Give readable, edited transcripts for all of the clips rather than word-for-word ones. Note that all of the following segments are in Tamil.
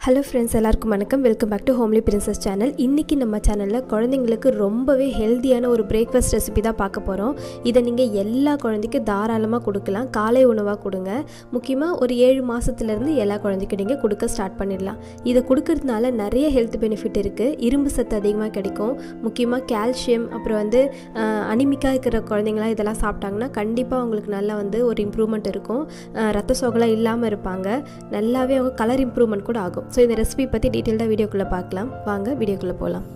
ஹலோ ஃப்ரெண்ட்ஸ், எல்லாருக்கும் வணக்கம். Welcome back to homely princess channel. இன்றைக்கி நம்ம சேனலில் குழந்தைங்களுக்கு ரொம்பவே ஹெல்த்தியான ஒரு பிரேக்ஃபாஸ்ட் ரெசிபி தான் பார்க்க போகிறோம். இதை நீங்கள் எல்லா குழந்தைக்கும் தாராளமாக கொடுக்கலாம். காலை உணவாக கொடுங்க. முக்கியமாக ஒரு 7 மாதத்துலேருந்து எல்லா குழந்தைக்கும் நீங்கள் கொடுக்க ஸ்டார்ட் பண்ணிடலாம். இதை கொடுக்கறதுனால நிறைய ஹெல்த் பெனிஃபிட் இருக்குது. இரும்பு சத்து அதிகமாக கிடைக்கும். முக்கியமாக கால்சியம், அப்புறம் அனிமிக்காக இருக்கிற குழந்தைங்களாம் இதெல்லாம் சாப்பிட்டாங்கன்னா கண்டிப்பாக அவங்களுக்கு நல்லா ஒரு இம்ப்ரூவ்மெண்ட் இருக்கும். ரத்த சோகலாம் இல்லாமல் இருப்பாங்க. நல்லாவே அவங்க கலர் இம்ப்ரூவ்மெண்ட் கூட ஆகும். ஸோ இந்த ரெசிபி பற்றி டீட்டெயில்டாக வீடியோக்குள்ளே பார்க்கலாம். வாங்க வீடியோக்குள்ளே போகலாம்.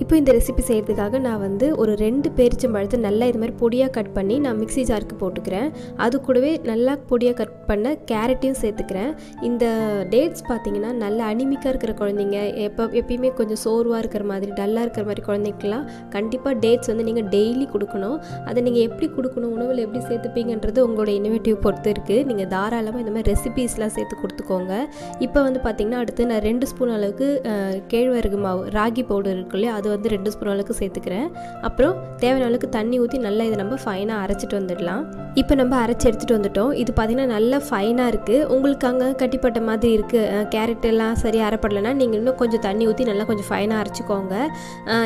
இப்போ இந்த ரெசிபி செய்கிறதுக்காக நான் ஒரு 2 பேரிச்சம்பழத்தை நல்லா இது மாதிரி பொடியாக கட் பண்ணி நான் மிக்ஸி ஜாருக்கு போட்டுக்கிறேன். அது கூடவே நல்லா பொடியாக கட் பண்ண கேரட்டையும் சேர்த்துக்கிறேன். இந்த டேட்ஸ் பார்த்திங்கன்னா நல்ல அனிமிக்காக இருக்கிற குழந்தைங்க, எப்பயுமே கொஞ்சம் சோர்வாக இருக்கிற மாதிரி, டல்லாக இருக்கிற மாதிரி குழந்தைக்கெலாம் கண்டிப்பாக டேட்ஸ் நீங்கள் டெய்லி கொடுக்கணும். அதை நீங்கள் எப்படி கொடுக்கணும், உணவில் எப்படி சேர்த்துப்பீங்கன்றது உங்களோட இன்னோவேட்டிவ் பொறுத்து இருக்குது. நீங்கள் தாராளமாக இந்த மாதிரி ரெசிபீஸ்லாம் சேர்த்து கொடுத்துக்கோங்க. இப்போ பார்த்திங்கன்னா அடுத்து நான் 2 ஸ்பூன் அளவுக்கு கேழ்வரகு மாவு, ராகி பவுடர் இருக்கு இல்லையா, அது 2 ஸ்பூன் அளவுக்கு சேர்த்துக்கிறேன். அப்புறம் தேவையான அளவுக்கு தண்ணி ஊற்றி நல்லா இதை நம்ம ஃபைனாக அரைச்சிட்டு வந்துடலாம். இப்போ நம்ம அரைச்சி எடுத்துகிட்டு வந்துட்டோம். இது பார்த்திங்கன்னா நல்லா ஃபைனாக இருக்குது. உங்களுக்கு அங்கே கட்டிப்பட்ட மாதிரி இருக்குது, கேரட் எல்லாம் சரியாக அரைப்படலைன்னா நீங்கள் இன்னும் கொஞ்சம் தண்ணி ஊற்றி நல்லா கொஞ்சம் ஃபைனாக அரைச்சிக்கோங்க.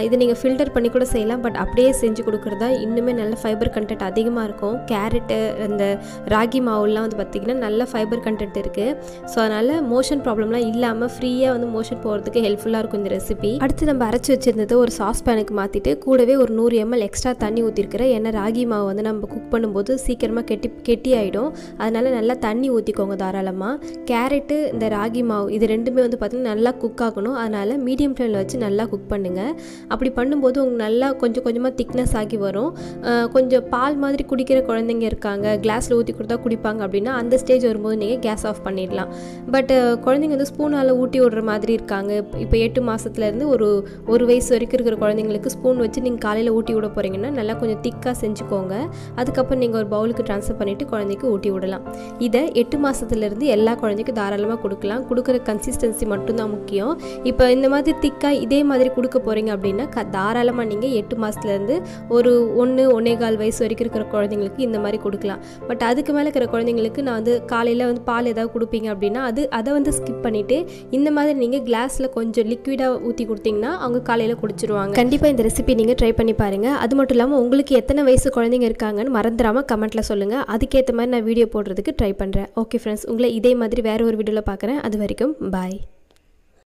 இதை நீங்கள் ஃபில்டர் பண்ணி கூட செய்யலாம். பட் அப்படியே செஞ்சு கொடுக்குறதா இன்னுமே நல்ல ஃபைபர் கண்டென்ட் அதிகமாக இருக்கும். கேரட்டு, இந்த ராகி மாவுலாம் பார்த்திங்கன்னா நல்ல ஃபைபர் கண்டென்ட் இருக்குது. ஸோ அதனால் மோஷன் ப்ராப்ளம்லாம் இல்லாமல் ஃப்ரீயாக மோஷன் போகிறதுக்கு ஹெல்ப்ஃபுல்லாக இருக்கும் இந்த ரெசிபி. அடுத்து நம்ம அரைச்சி வச்சுருந்தது ஒரு சாஸ் பேனுக்கு மாற்றிட்டு கூடவே ஒரு 100 ml எக்ஸ்ட்ரா தண்ணி ஊற்றிருக்கிறேன். ஏன்னா ராகி மாவு நம்ம குக் பண்ணும்போது சீக்கிரமாக கெட்டி ஆகிடும். அதனால் நல்லா தண்ணி ஊற்றிக்கோங்க தாராளமாக. கேரட்டு, இந்த ராகி மாவு இது ரெண்டுமே பார்த்திங்கன்னா நல்லா குக் ஆகணும். அதனால் மீடியம் ஃப்ளேமில் வச்சு நல்லா குக் பண்ணுங்கள். அப்படி பண்ணும்போது உங்களுக்கு நல்லா கொஞ்சம் கொஞ்சமாக திக்னஸ் ஆகி வரும். கொஞ்சம் பால் மாதிரி குடிக்கிற குழந்தைங்க இருக்காங்க, கிளாஸில் ஊற்றி கொடுத்தா குடிப்பாங்க அப்படின்னா அந்த ஸ்டேஜ் வரும்போது நீங்கள் கேஸ் ஆஃப் பண்ணிடலாம். பட் குழந்தைங்க ஸ்பூனால் ஊட்டி விடுற மாதிரி இருக்காங்க. இப்போ 8 மாதத்துலேருந்து ஒரு வயசு வரைக்கும் இருக்கிற குழந்தைங்களுக்கு ஸ்பூன் வச்சு நீங்கள் காலையில் ஊட்டி விட போகிறீங்கன்னா நல்லா கொஞ்சம் திக்காக செஞ்சுக்கோங்க. அதுக்கப்புறம் நீங்கள் ஒரு பவுலுக்கு ட்ரான்ஸ்ஃபர் பண்ணிவிட்டு குழந்தைக்கு ஊட்டி விடலாம். இதை 8 மாதத்துலேருந்து எல்லா குழந்தைக்கும் தாராளமாக கொடுக்கலாம். கொடுக்குற கன்சிஸ்டன்சி மட்டும்தான் முக்கியம். இப்போ இந்த மாதிரி திக்காக இதே மாதிரி கொடுக்க போகிறீங்க அப்படின்னா தாராளமாக நீங்கள் 8 மாதத்துலேருந்து ஒரு 1-1.25 வயசு வரைக்கும் இருக்கிற குழந்தைங்களுக்கு இந்த மாதிரி கொடுக்கலாம். பட் அதுக்கு மேலே இருக்கிற குழந்தைங்களுக்கு நான் காலையில் பால் ஏதாவது கொடுப்பீங்க அப்படின்னா அதை ஸ்கிப் பண்ணிவிட்டு இந்த மாதிரி நீங்கள் கிளாஸில் கொஞ்சம் லிக்விடாக ஊற்றி கொடுத்தீங்கன்னா அவங்க காலையில் குடிச்சிருவாங்க. கண்டிப்பாக இந்த ரெசிபி நீங்கள் ட்ரை பண்ணி பாருங்கள். அது மட்டும் இல்லாமல் உங்களுக்கு எத்தனை வயசு குழந்தைங்க இருக்காங்கன்னு மறந்துடாமல் கமெண்ட்டில் சொல்லுங்கள். அதுக்கேற்ற மாதிரி நான் வீடியோ போடுறதுக்கு ட்ரை பண்ணுறேன். ஓகே ஃப்ரெண்ட்ஸ், உங்களை இதே மாதிரி வேறு ஒரு வீடியோவில் பார்க்குறேன். அது வரைக்கும் பாய்.